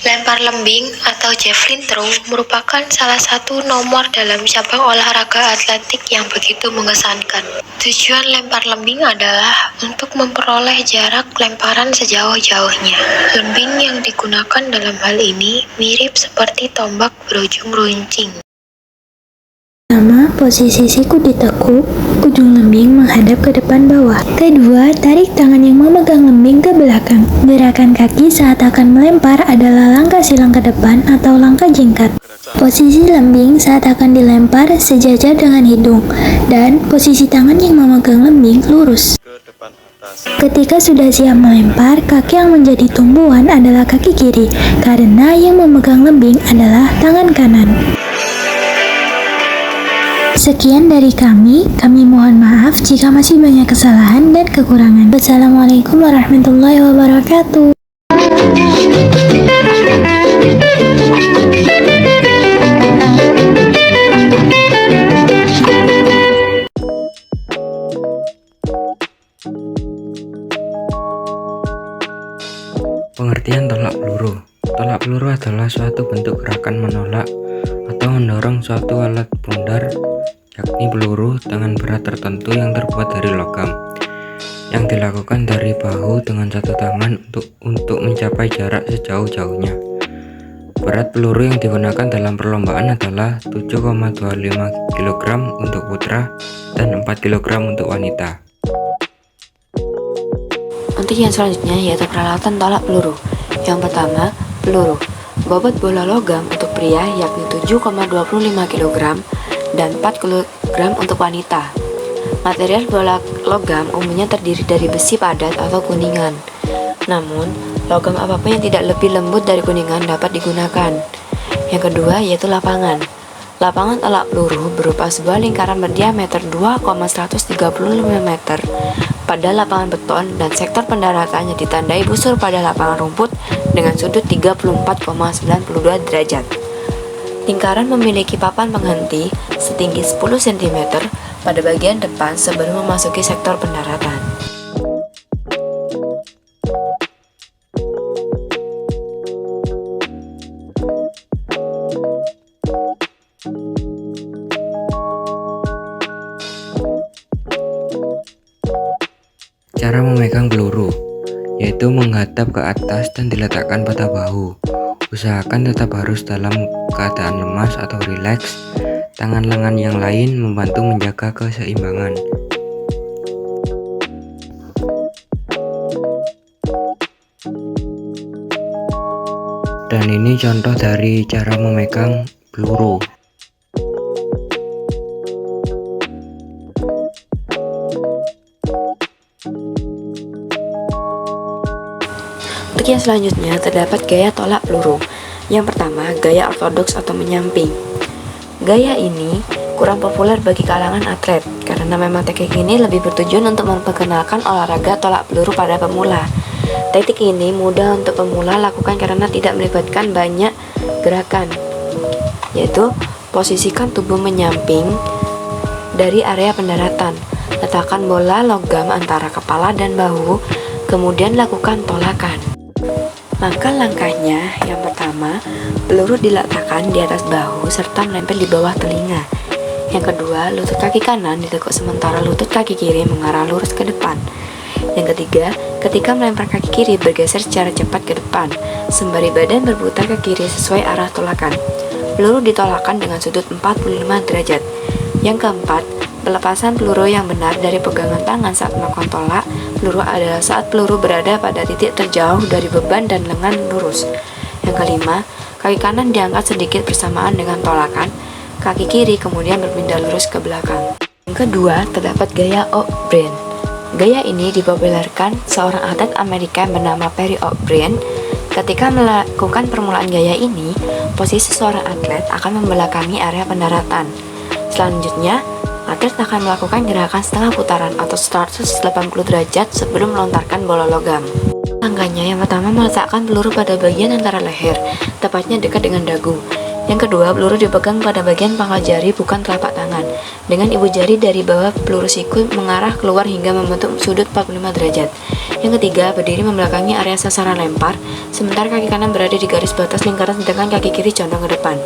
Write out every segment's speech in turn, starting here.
Lempar lembing atau javelin throw merupakan salah satu nomor dalam cabang olahraga atletik yang begitu mengesankan. Tujuan lempar lembing adalah untuk memperoleh jarak lemparan sejauh-jauhnya. Lembing yang digunakan dalam hal ini mirip seperti tombak berujung runcing. Pertama, posisi siku ditekuk, ujung lembing menghadap ke depan bawah. Kedua, tarik tangan yang memegang lembing ke belakang. Gerakan kaki saat akan melempar adalah langkah silang ke depan atau langkah jingkat. Posisi lembing saat akan dilempar sejajar dengan hidung, dan posisi tangan yang memegang lembing lurus. Ketika sudah siap melempar, kaki yang menjadi tumpuan adalah kaki kiri, karena yang memegang lembing adalah tangan kanan. Sekian dari kami mohon maaf jika masih banyak kesalahan dan kekurangan. Wassalamualaikum warahmatullahi wabarakatuh. Pengertian tolak peluru. Tolak peluru adalah suatu bentuk gerakan menolak atau mendorong suatu alat bundar, yakni peluru dengan berat tertentu yang terbuat dari logam, yang dilakukan dari bahu dengan satu tangan untuk mencapai jarak sejauh-jauhnya. Berat peluru yang digunakan dalam perlombaan adalah 7,25 kg untuk putra dan 4 kg untuk wanita. Untuk yang selanjutnya yaitu peralatan tolak peluru. Yang pertama, peluru. Bobot bola logam untuk pria yakni 7,25 kg dan 4 kg untuk wanita. Material bola logam umumnya terdiri dari besi padat atau kuningan. Namun, logam apapun yang tidak lebih lembut dari kuningan dapat digunakan. Yang kedua yaitu lapangan. Lapangan tolak peluru berupa sebuah lingkaran berdiameter 2,135 meter pada lapangan beton dan sektor pendaratannya ditandai busur pada lapangan rumput dengan sudut 34,92 derajat. Lingkaran memiliki papan penghenti setinggi 10 cm pada bagian depan sebelum memasuki sektor pendaratan. Cara memegang peluru, yaitu menghadap ke atas dan diletakkan pada bahu. Usahakan tetap harus dalam keadaan lemas atau rileks. Tangan lengan yang lain membantu menjaga keseimbangan. Dan ini contoh dari cara memegang peluru. Untuk yang selanjutnya terdapat gaya tolak peluru. Yang pertama, gaya ortodoks atau menyamping. Gaya ini kurang populer bagi kalangan atlet karena memang teknik ini lebih bertujuan untuk memperkenalkan olahraga tolak peluru pada pemula. Teknik ini mudah untuk pemula lakukan karena tidak melibatkan banyak gerakan, yaitu posisikan tubuh menyamping dari area pendaratan. Letakkan bola logam antara kepala dan bahu, kemudian lakukan tolakan. Langkah-langkahnya, yang pertama, peluru diletakkan di atas bahu serta menempel di bawah telinga. Yang kedua, lutut kaki kanan ditekuk sementara lutut kaki kiri mengarah lurus ke depan. Yang ketiga, ketika melempar kaki kiri bergeser secara cepat ke depan, sembari badan berputar ke kiri sesuai arah tolakan. Peluru ditolakkan dengan sudut 45 derajat. Yang keempat, pelepasan peluru yang benar dari pegangan tangan saat melakukan tolak peluru adalah saat peluru berada pada titik terjauh dari beban dan lengan lurus. Yang kelima, kaki kanan diangkat sedikit bersamaan dengan tolakan, kaki kiri kemudian berpindah lurus ke belakang. Yang kedua, terdapat gaya O'Brien. Gaya ini dipopulerkan seorang atlet Amerika yang bernama Perry O'Brien. Ketika melakukan permulaan gaya ini, posisi seorang atlet akan membelakangi area pendaratan. Selanjutnya, atlet akan melakukan gerakan setengah putaran atau 180 derajat sebelum melontarkan bola logam. Langkahnya yang pertama meletakkan peluru pada bagian antara leher, tepatnya dekat dengan dagu. Yang kedua, peluru dipegang pada bagian pangkal jari bukan telapak tangan, dengan ibu jari dari bawah peluru siku mengarah keluar hingga membentuk sudut 45 derajat. Yang ketiga, berdiri membelakangi area sasaran lempar, sementara kaki kanan berada di garis batas lingkaran sedangkan kaki kiri condong ke depan.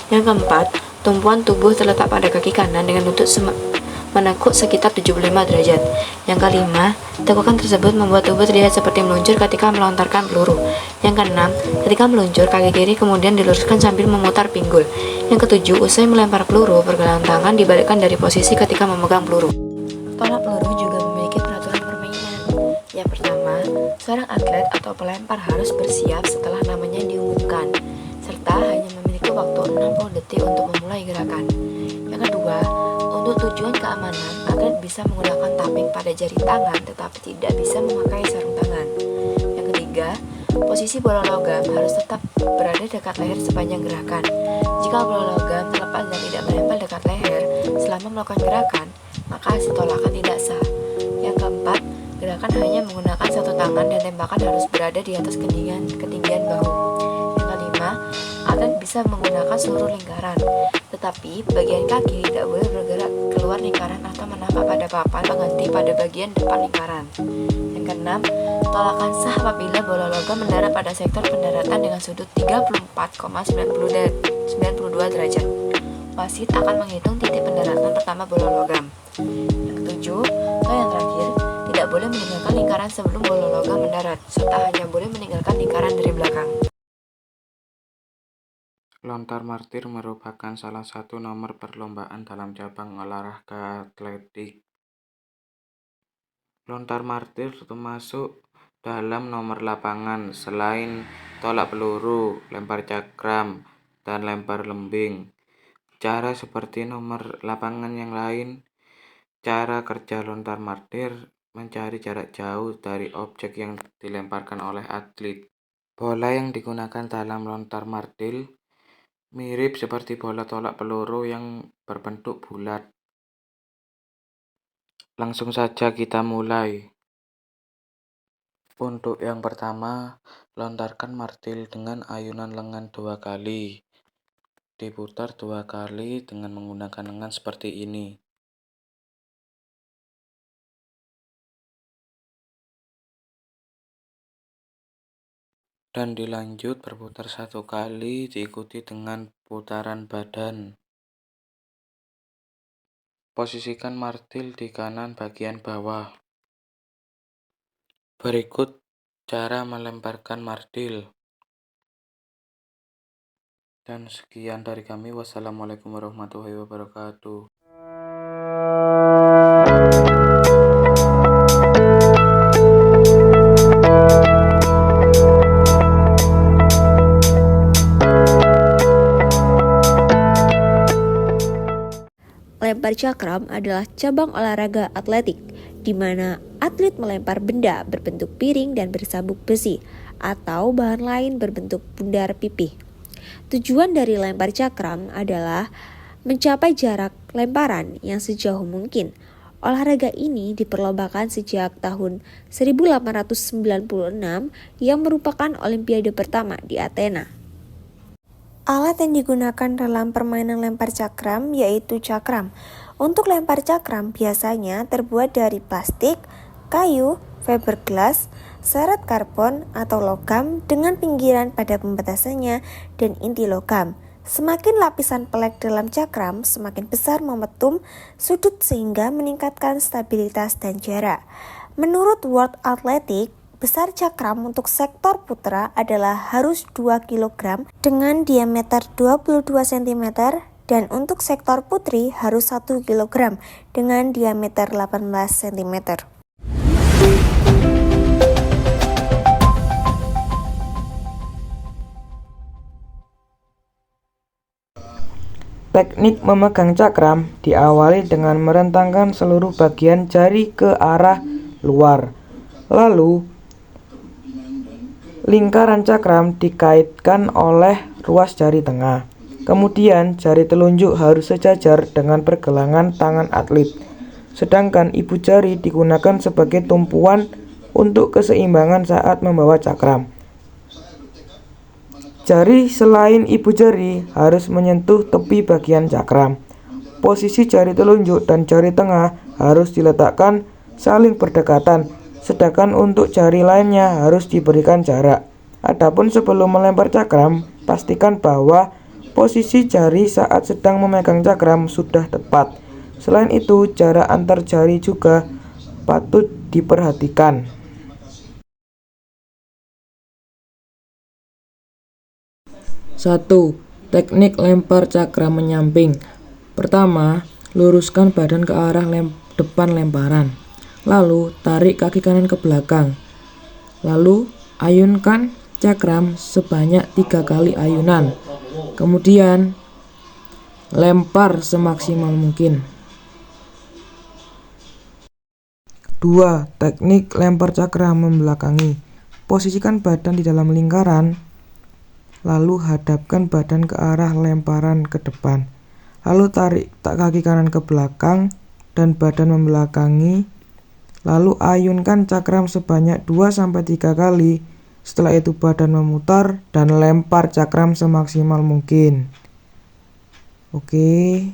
Yang keempat, tumpuan tubuh terletak pada kaki kanan dengan lutut menekuk sekitar 75 derajat. Yang kelima, tekukan tersebut membuat tubuh terlihat seperti meluncur ketika melontarkan peluru. Yang keenam, ketika meluncur, kaki kiri kemudian diluruskan sambil memutar pinggul. Yang ketujuh, usai melempar peluru, pergelangan tangan dibalikkan dari posisi ketika memegang peluru. Tolak peluru juga memiliki peraturan permainan. Yang pertama, seorang atlet atau pelempar harus bersiap setelah namanya diumumkan, serta hanya memiliki waktu 60 detik untuk memulai gerakan. Yang kedua, untuk tujuan keamanan, atlet bisa menggunakan tameng pada jari tangan tetapi tidak bisa memakai sarung tangan. Yang ketiga, posisi bola logam harus tetap berada dekat leher sepanjang gerakan. Jika bola logam terlepas dan tidak menempel dekat leher selama melakukan gerakan, maka hasil tolakan tidak sah. Yang keempat, gerakan hanya menggunakan satu tangan dan tembakan harus berada di atas ketinggian bahu. Yang kelima, atlet bisa menggunakan seluruh lingkaran, tetapi bagian kaki tidak boleh bergerak keluar lingkaran atau menampak pada papan pengganti pada bagian depan lingkaran. Yang keenam, tolakan sah apabila bola logam mendarat pada sektor pendaratan dengan sudut 34,92 derajat. Wasit akan menghitung titik pendaratan pertama bola logam. Yang ketujuh, atau yang terakhir, tidak boleh meninggalkan lingkaran sebelum bola logam mendarat, serta hanya boleh meninggalkan lingkaran dari belakang. Lontar martir merupakan salah satu nomor perlombaan dalam cabang olahraga atletik. Lontar martir termasuk dalam nomor lapangan selain tolak peluru, lempar cakram, dan lempar lembing. Cara seperti nomor lapangan yang lain, cara kerja lontar martir mencari jarak jauh dari objek yang dilemparkan oleh atlet. Bola yang digunakan dalam lontar martir mirip seperti bola tolak peluru yang berbentuk bulat. Langsung saja kita mulai. Untuk yang pertama, lontarkan martil dengan ayunan lengan 2 kali. Diputar 2 kali dengan menggunakan lengan seperti ini. Dan dilanjut berputar 1 kali diikuti dengan putaran badan. Posisikan martil di kanan bagian bawah. Berikut cara melemparkan martil. Dan sekian dari kami. Wassalamualaikum warahmatullahi wabarakatuh. Lempar cakram adalah cabang olahraga atletik, di mana atlet melempar benda berbentuk piring dan bersabuk besi, atau bahan lain berbentuk bundar pipih. Tujuan dari lempar cakram adalah mencapai jarak lemparan yang sejauh mungkin. Olahraga ini diperlombakan sejak tahun 1896 yang merupakan olimpiade pertama di Athena. Alat yang digunakan dalam permainan lempar cakram yaitu cakram. Untuk lempar cakram biasanya terbuat dari plastik, kayu, fiberglass, serat karbon atau logam dengan pinggiran pada pembatasannya dan inti logam. Semakin lapisan pelek dalam cakram, semakin besar momentum sudut sehingga meningkatkan stabilitas dan jarak. Menurut World Athletics, besar cakram untuk sektor putra adalah harus 2 kg dengan diameter 22 cm dan untuk sektor putri harus 1 kg dengan diameter 18 cm. Teknik memegang cakram diawali dengan merentangkan seluruh bagian jari ke arah luar. Lalu lingkaran cakram dikaitkan oleh ruas jari tengah. Kemudian jari telunjuk harus sejajar dengan pergelangan tangan atlet. Sedangkan ibu jari digunakan sebagai tumpuan untuk keseimbangan saat membawa cakram. Jari selain ibu jari harus menyentuh tepi bagian cakram. Posisi jari telunjuk dan jari tengah harus diletakkan saling berdekatan sedangkan untuk jari lainnya harus diberikan jarak. Adapun sebelum melempar cakram, pastikan bahwa posisi jari saat sedang memegang cakram sudah tepat. Selain itu, jarak antar jari juga patut diperhatikan. 1. Teknik lempar cakram menyamping. Pertama, luruskan badan ke arah depan lemparan. Lalu, tarik kaki kanan ke belakang. Lalu, ayunkan cakram sebanyak 3 kali ayunan. Kemudian, lempar semaksimal mungkin. 2. Teknik lempar cakram membelakangi. Posisikan badan di dalam lingkaran, lalu hadapkan badan ke arah lemparan ke depan. Lalu tarik kaki kanan ke belakang dan badan membelakangi. Lalu ayunkan cakram sebanyak 2-3 kali. Setelah itu badan memutar dan lempar cakram semaksimal mungkin. Oke.